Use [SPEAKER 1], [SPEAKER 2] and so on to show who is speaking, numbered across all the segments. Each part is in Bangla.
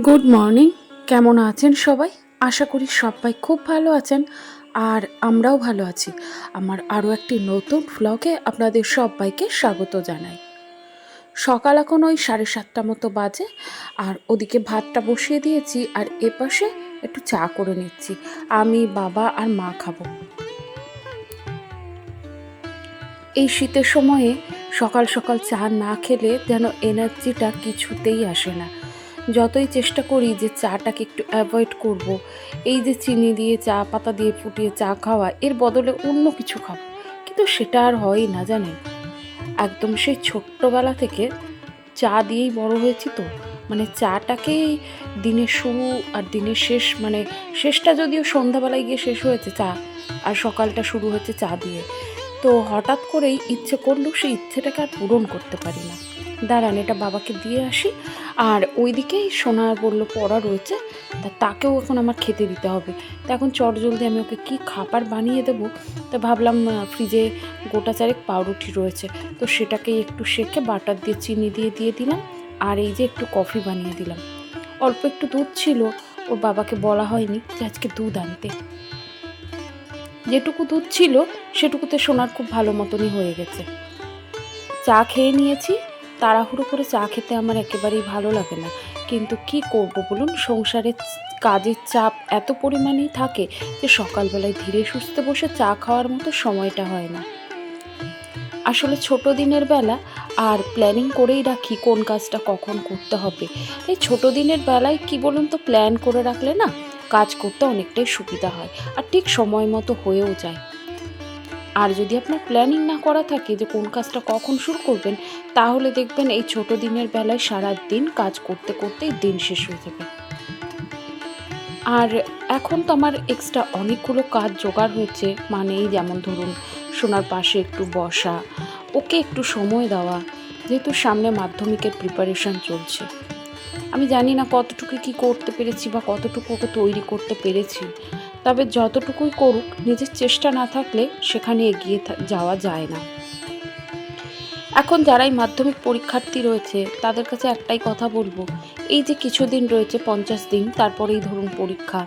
[SPEAKER 1] Good morning. কেমন আছেন সবাই? আশা করি সবাই খুব ভালো আছেন, আর আমরাও ভালো আছি। আমার আরও একটি নতুন ভ্লগে আপনাদের সবাইকে স্বাগত জানাই। সকাল এখন ওই 7:30 মতো বাজে, আর ওদিকে ভাতটা বসিয়ে দিয়েছি, আর এপাশে একটু চা করে নিচ্ছি। আমি, বাবা আর মা খাবো। এই শীতের সময়ে সকাল সকাল চা না খেলে যেন এনার্জিটা কিছুতেই আসে না। যতই চেষ্টা করি যে চাটাকে একটু অ্যাভয়েড করব, এই যে চিনি দিয়ে চা পাতা দিয়ে ফুটিয়ে চা খাওয়া, এর বদলে অন্য কিছু খাবো, কিন্তু সেটা আর হয়ই না জানেন। একদম সেই ছোট্টবেলা থেকে চা দিয়েই বড় হয়েছি, তো মানে চাটাকেই দিনের শুরু আর দিনের শেষ, মানে শেষটা যদিও সন্ধ্যাবেলায় গিয়ে শেষ হয়েছে চা, আর সকালটা শুরু হয়েছে চা দিয়ে। তো হঠাৎ করেই ইচ্ছে করলেও সেই ইচ্ছেটাকে আর পূরণ করতে পারি না। দাঁড়ান, এটা বাবাকে দিয়ে আসি। আর ওইদিকেই সোনার বলল পড়া রয়েছে, তাকেও এখন আমার খেতে দিতে হবে। তো এখন চটজলদি আমি ওকে কী খাবার বানিয়ে দেবো, তা ভাবলাম ফ্রিজে গোটা চারেক পাউরুটি রয়েছে, তো সেটাকেই একটু সেঁকে বাটার দিয়ে চিনি দিয়ে দিয়ে দিলাম, আর এই যে একটু কফি বানিয়ে দিলাম। অল্প একটু দুধ ছিল, ওর বাবাকে বলা হয়নি যে আজকে দুধ আনতে। যেটুকু দুধ ছিল সেটুকুতে সোনার খুব ভালো মতনই হয়ে গেছে। চা খেয়ে নিয়েছি। তাড়াহুড়ো করে চা খেতে আমার একেবারেই ভালো লাগে না, কিন্তু কি করব বলুন, সংসারের কাজের চাপ এত পরিমাণেই থাকে যে সকালবেলায় ধীরে সুস্থে বসে চা খাওয়ার মতো সময়টা হয় না। আসলে ছোট দিনের বেলা আর প্ল্যানিং করেই রাখি কোন কাজটা কখন করতে হবে। এই ছোট দিনের বেলায় কি বলুন তো, প্ল্যান করে রাখলে না কাজ করতে অনেকটাই সুবিধা হয়, আর ঠিক সময় মতো হয়েও যায়। আর যদি আপনার প্ল্যানিং না করা থাকে যে কোন কাজটা কখন শুরু করবেন, তাহলে দেখবেন এই ছোট দিনের বেলায় সারা দিন কাজ করতে করতেই দিন শেষ হয়ে যাবে। আর এখন তো আমার এক্সট্রা অনেকগুলো কাজ জোগাড় হয়েছে, মানে এই যেমন ধরুন সোনার পাশে একটু বসা, ওকে একটু সময় দেওয়া, যেহেতু সামনে মাধ্যমিকের প্রিপারেশন চলছে। আমি জানি না কতটুকু কি করতে পেরেছি বা কতটুকু ওকে তৈরি করতে পেরেছি, তবে যতটুকুই করুক, নিজের চেষ্টা না থাকলে সেখানে এগিয়ে যাওয়া যায় না। এখন যারাই মাধ্যমিক পরীক্ষার্থী রয়েছে তাদের কাছে একটাই কথা বলবো, এই যে কিছুদিন রয়েছে 50 দিন, তারপরেই ধরুন পরীক্ষা।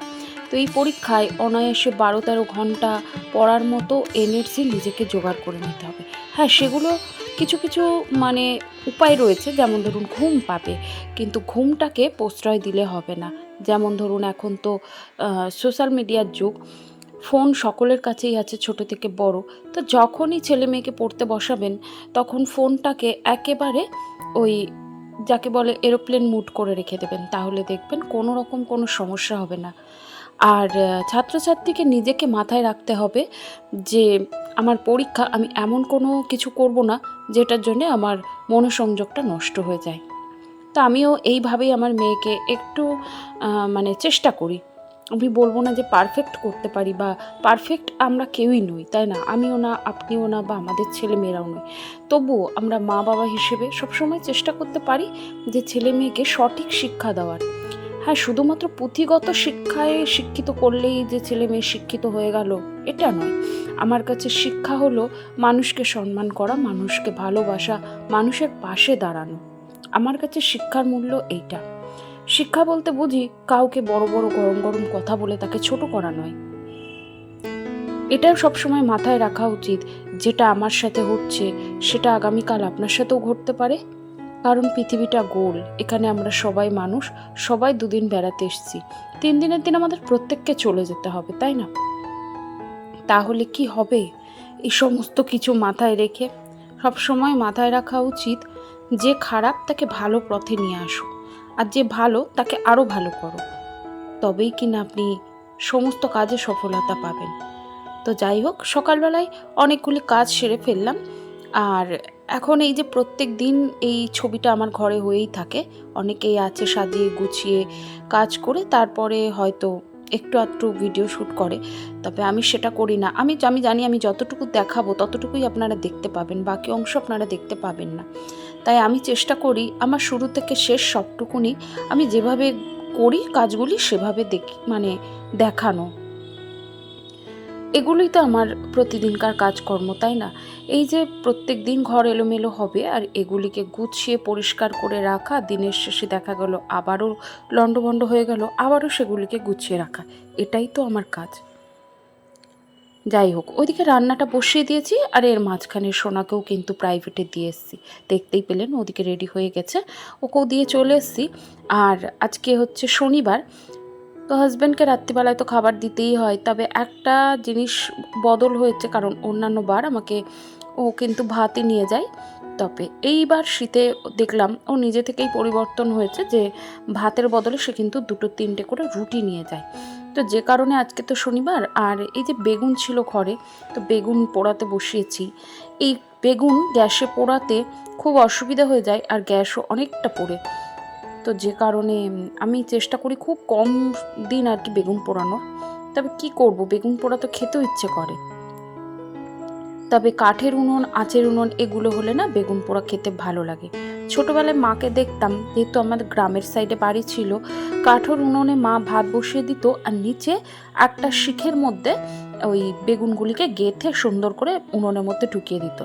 [SPEAKER 1] তো এই পরীক্ষায় অনায়াসে 12-13 ঘন্টা পড়ার মতো এনার্জি নিজেকে জোগাড় করে নিতে হবে। হ্যাঁ, সেগুলো কিছু কিছু মানে উপায় রয়েছে, যেমন ধরুন ঘুম পাবে, কিন্তু ঘুমটাকে প্রশ্রয় দিলে হবে না। যেমন ধরুন এখন তো সোশ্যাল মিডিয়ার যুগ, ফোন সকলের কাছেই আছে, ছোট থেকে বড়। তো যখনই ছেলে মেয়েকে পড়তে বসাবেন, তখন ফোনটাকে একেবারে ওই যাকে বলে এরোপ্লেন মুড করে রেখে দেবেন, তাহলে দেখবেন কোনো রকম কোনো সমস্যা হবে না। আর ছাত্রছাত্রীকে নিজেকে মাথায় রাখতে হবে যে আমার পরীক্ষা, আমি এমন কোনো কিছু করব না যেটার জন্যে আমার মনোসংযোগটা নষ্ট হয়ে যায়। তো আমিও এইভাবেই আমার মেয়েকে একটু মানে চেষ্টা করি। আমি বলবো না যে পারফেক্ট করতে পারি, বা পারফেক্ট আমরা কেউই নই, তাই না? আমিও না, আপনিও না, বা আমাদের ছেলে মেয়েরাও নয়। তবুও আমরা মা বাবা হিসেবে সবসময় চেষ্টা করতে পারি যে ছেলে মেয়েকে সঠিক শিক্ষা দেওয়ার। হ্যাঁ, শুধুমাত্র পুঁথিগত শিক্ষায় শিক্ষিত করলেই যে ছেলে মেয়ে শিক্ষিত হয়ে গেল, এটা নয়। আমার কাছে শিক্ষা হলো মানুষকে সম্মান করা, মানুষকে ভালোবাসা, মানুষের পাশে দাঁড়ানো। আমার কাছে শিক্ষার মূল্য এইটা। শিক্ষা বলতে বুঝি কাউকে বড় বড় গরম গরম কথা বলে তাকে ছোট করা নয়। এটাও সবসময় মাথায় রাখা উচিত, যেটা আমার সাথে হচ্ছে সেটা আগামীকাল আপনার সাথেও ঘটতে পারে। কারণ পৃথিবীটা গোল, এখানে আমরা সবাই মানুষ, সবাই দুদিন বেড়াতে এসেছি, 3 দিনের দিন আমাদের প্রত্যেককে চলে যেতে হবে, তাই না? তাহলে কি হবে? এই সমস্ত কিছু মাথায় রেখে সবসময় মাথায় রাখা উচিত যে খারাপ তাকে ভালো পথে নিয়ে আসো, আর যে ভালো তাকে আরও ভালো করো, তবেই কিনা আপনি সমস্ত কাজে সফলতা পাবেন। তো যাই হোক, সকালবেলায় অনেকগুলি কাজ সেরে ফেললাম। আর এখন এই যে প্রত্যেক দিন এই ছবিটা আমার ঘরে হয়েই থাকে, অনেকেই আছে সাজিয়ে গুছিয়ে কাজ করে তারপরে হয়তো একটু আধটু ভিডিও শ্যুট করে, তবে আমি সেটা করি না। আমি জানি আমি যতটুকু দেখাবো ততটুকুই আপনারা দেখতে পাবেন, বাকি অংশ আপনারা দেখতে পাবেন না। তাই আমি চেষ্টা করি আমার শুরু থেকে শেষ সবটুকুনি আমি যেভাবে করি কাজগুলি সেভাবে দেখি, মানে দেখানো। এগুলোই তো আমার প্রতিদিনকার কাজকর্ম, তাই না? এই যে প্রত্যেক দিন ঘর এলোমেলো হবে আর এগুলিকে গুছিয়ে পরিষ্কার করে রাখা, দিনের শেষে দেখা গেল আবারও লণ্ডভণ্ড হয়ে গেল, আবারও সেগুলিকে গুছিয়ে রাখা, এটাই তো আমার কাজ। যাই হোক, ওইদিকে রান্নাটা বসিয়ে দিয়েছি আর এর মাঝখানে সোনাকেও কিন্তু প্রাইভেটে দিয়ে এসেছি। দেখতেই পেলেন ওদিকে রেডি হয়ে গেছে, ওকেও দিয়ে চলে এসেছি। আর আজকে হচ্ছে শনিবার, তো হাজব্যান্ডকে রাত্রিবেলায় তো খাবার দিতেই হয়, তবে একটা জিনিস বদল হয়েছে, কারণ অন্যান্য বার আমাকে ও কিন্তু ভাতই নিয়ে যায়, তবে এইবার শীতে দেখলাম ও নিজে থেকেই পরিবর্তন হয়েছে যে ভাতের বদলে সে কিন্তু 2-3টে করে রুটি নিয়ে যায়। তো যে কারণে আজকে তো শনিবার, আর এই যে বেগুন ছিল ঘরে, তো বেগুন পোড়াতে বসিয়েছি। এই বেগুন গ্যাসে পোড়াতে খুব অসুবিধা হয়ে যায় আর গ্যাসও অনেকটা পোড়ে, তো যে কারণে আমি চেষ্টা করি খুব কম দিন আর কি বেগুন পোড়ানোর। তবে কি করব, বেগুন পোড়া তো খেতেও ইচ্ছে করে, তবে কাঠের উনুন, আঁচের উনুন এগুলো হলে না বেগুন পোড়া খেতে ভালো লাগে। ছোটোবেলায় মাকে দেখতাম, যেহেতু আমাদের গ্রামের সাইডে বাড়ি ছিল, কাঠের উনুনে মা ভাত বসিয়ে দিত আর নিচে একটা শিখের মধ্যে ওই বেগুনগুলিকে গেঁথে সুন্দর করে উনুনের মধ্যে ঢুকিয়ে দিত।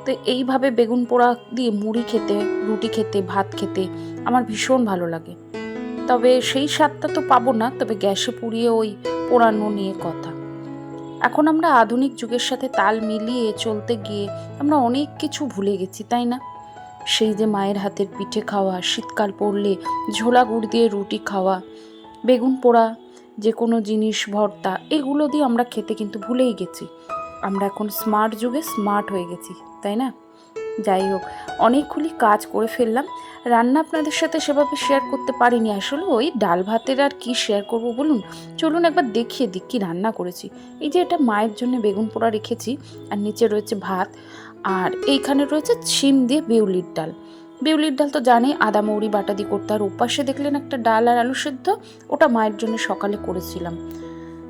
[SPEAKER 1] তো এইভাবে বেগুন পোড়া দিয়ে মুড়ি খেতে, রুটি খেতে, ভাত খেতে আমার ভীষণ ভালো লাগে। তবে সেই স্বাদটা তো পাবো না, তবে গ্যাসে পুড়িয়ে ওই পোড়ানো নিয়ে কথা। এখন আমরা আধুনিক যুগের সাথে তাল মিলিয়ে চলতে গিয়ে আমরা অনেক কিছু ভুলে গেছি, তাই না? সেই যে মায়ের হাতের পিঠে খাওয়া, শীতকাল পড়লে ঝোলা গুড় দিয়ে রুটি খাওয়া, বেগুন পোড়া, যে কোনো জিনিস ভর্তা, এগুলো দিয়ে আমরা খেতে কিন্তু ভুলেই গেছি। আমরা এখন স্মার্ট যুগে স্মার্ট হয়ে গেছি, তাই না? যাই হোক, অনেকগুলি কাজ করে ফেললাম। রান্না আপনাদের সাথে সেভাবে শেয়ার করতে পারিনি, আসলে ওই ডাল ভাতের আর কি শেয়ার করব বলুন। চলুন একবার দেখিয়ে দিই কী রান্না করেছি। এই যে এটা মায়ের জন্য বেগুন পোড়া রেখেছি, আর নিচে রয়েছে ভাত, আর এইখানে রয়েছে ছিম দিয়ে বিউলির ডাল। বিউলির ডাল তো জানি আদা মৌরি বাটা দিয়ে করতে, আর ওপাশে দেখলেন একটা ডাল আর আলু সেদ্ধ, ওটা মায়ের জন্য সকালে করেছিলাম,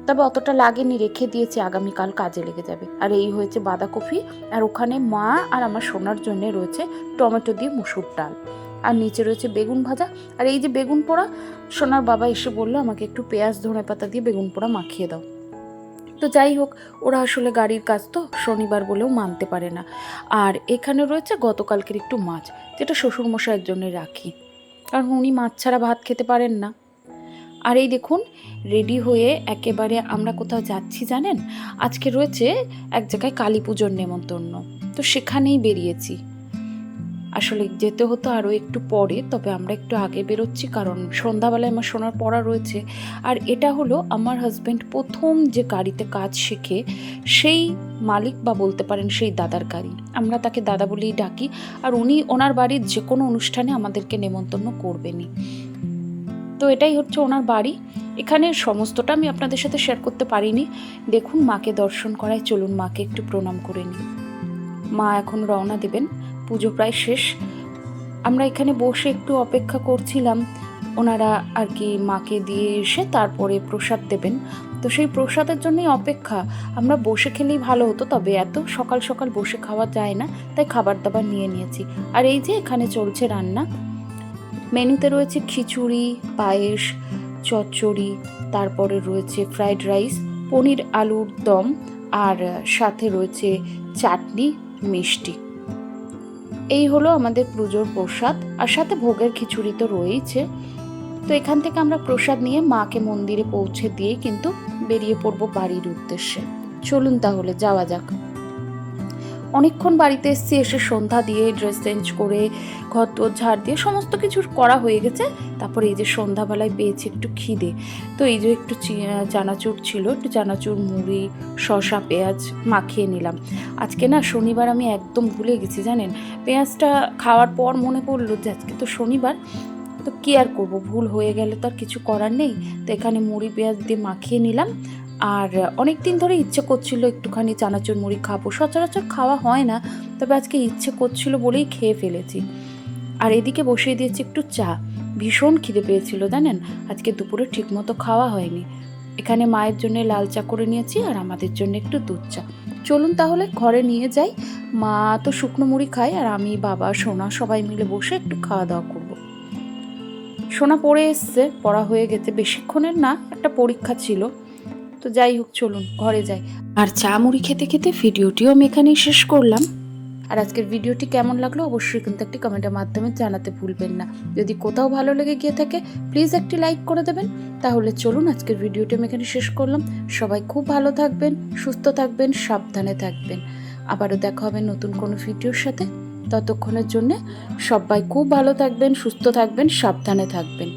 [SPEAKER 1] তবে অতটা লাগেনি, রেখে দিয়েছি, আগামীকাল কাজে লেগে যাবে। আর এই হয়েছে বাঁধাকপি, আর ওখানে মা আর আমার সোনার জন্য রয়েছে টমেটো দিয়ে মুসুর ডাল, আর নিচে রয়েছে বেগুন ভাজা। আর এই যে বেগুন পোড়া, সোনার বাবা এসে বললো আমাকে একটু পেঁয়াজ ধনে পাতা দিয়ে বেগুন পোড়া মাখিয়ে দাও। তো যাই হোক, ওরা আসলে গাড়ির কাজ তো শনিবার বলেও মানতে পারে না। আর এখানে রয়েছে গতকালকের একটু মাছ, যেটা শ্বশুরমশাইয়ের জন্য রাখি, কারণ উনি মাছ ছাড়া ভাত খেতে পারেন না। আর এই দেখুন, রেডি হয়ে একেবারে আমরা কোথাও যাচ্ছি জানেন, আজকে রয়েছে এক জায়গায় কালী পুজোর নেমন্তন্ন, তো সেখানেই বেরিয়েছি। আসলে যেতে হতো আরও একটু পরে, তবে আমরা একটু আগে বেরোচ্ছি, কারণ সন্ধ্যাবেলায় আমার সোনার পড়া রয়েছে। আর এটা হলো আমার হাজব্যান্ড প্রথম যে গাড়িতে কাজ শেখে, সেই মালিক বা বলতে পারেন সেই দাদার গাড়ি, আমরা তাকে দাদা বলেই ডাকি। আর উনি ওনার বাড়ির যে কোনো অনুষ্ঠানে আমাদেরকে নেমন্তন্ন করবেনই, তো এটাই হচ্ছে ওনার বাড়ি। এখানে সমস্তটা আমি আপনাদের সাথে শেয়ার করতে পারিনি। দেখুন, মাকে দর্শন করায়, চলুন মাকে একটু প্রণাম করে নিই। মা এখন রওনা দেবেন, পুজো প্রায় শেষ। আমরা এখানে বসে একটু অপেক্ষা করছিলাম, ওনারা আর কি মাকে দিয়ে এসে তারপরে প্রসাদ দেবেন, তো সেই প্রসাদের জন্যই অপেক্ষা। আমরা বসে খেলেই ভালো হতো, তবে এত সকাল সকাল বসে খাওয়া যায় না, তাই খাবার দাবার নিয়ে নিয়েছি। আর এই যে এখানে চলছে রান্না, মেনুতে রয়েছে খিচুড়ি, পায়েস, চচ্চড়ি, তারপরে রয়েছে ফ্রাইড রাইস, পনির আলুর দম, আর সাথে রয়েছে চাটনি, মিষ্টি। এই হলো আমাদের পুজোর প্রসাদ, আর সাথে ভোগের খিচুড়ি তো রয়েইছে। তো এখান থেকে আমরা প্রসাদ নিয়ে মাকে মন্দিরে পৌঁছে দিয়ে কিন্তু বেরিয়ে পড়বো বাড়ির উদ্দেশ্যে। চলুন তাহলে যাওয়া যাক। অনেকক্ষণ বাড়িতে এসেছি, এসে সন্ধ্যা দিয়ে ড্রেস চেঞ্জ করে ঘর তোর ঝাড় দিয়ে সমস্ত কিছু করা হয়ে গেছে। তারপরে এই যে সন্ধ্যাবেলায় পেয়েছি একটু খিদে, তো এই যে একটু চানাচুর ছিল, একটু চানাচুর, মুড়ি, শসা, পেঁয়াজ মাখিয়ে নিলাম। আজকে না শনিবার আমি একদম ভুলে গেছি জানেন, পেঁয়াজটা খাওয়ার পর মনে পড়লো যে আজকে তো শনিবার, তো কী আর করবো, ভুল হয়ে গেলে তো আর কিছু করার নেই। তো এখানে মুড়ি পেঁয়াজ দিয়ে মাখিয়ে নিলাম। আর অনেক দিন ধরে ইচ্ছে করছিল একটুখানি চানাচুর মুড়ি খাবো, সচরাচর খাওয়া হয় না, তবে আজকে ইচ্ছে করছিল বলেই খেয়ে ফেলেছি। আর এদিকে বসিয়ে দিয়েছি একটু চা, ভীষণ খিদে পেয়েছিল জানেন, আজকে দুপুরে ঠিকমতো খাওয়া হয়নি। এখানে মায়ের জন্য লাল চা করে নিয়েছি, আর আমাদের জন্য একটু দুধ চা। চলুন তাহলে ঘরে নিয়ে যাই। মা তো শুকনো মুড়ি খায়, আর আমি, বাবা, সোনা সবাই মিলে বসে একটু খাওয়া দাওয়া করবো। সোনা পড়ে এসছে, পড়া হয়ে গেছে, বেশিক্ষণের না, একটা পরীক্ষা ছিল, তো যাই হোক, চলুন ঘরে যাই। আর চা মুড়ি খেতে খেতে ভিডিওটিও আমি এখানেই শেষ করলাম। আর আজকের ভিডিওটি কেমন লাগলো অবশ্যই কিন্তু একটি কমেন্টের মাধ্যমে জানাতে ভুলবেন না। যদি কোথাও ভালো লেগে গিয়ে থাকে প্লিজ একটি লাইক করে দেবেন। তাহলে চলুন আজকের ভিডিওটি আমি এখানে শেষ করলাম। সবাই খুব ভালো থাকবেন, সুস্থ থাকবেন, সাবধানে থাকবেন। আবারও দেখা হবে নতুন কোনো ভিডিওর সাথে। ততক্ষণের জন্যে সবাই খুব ভালো থাকবেন, সুস্থ থাকবেন, সাবধানে থাকবেন।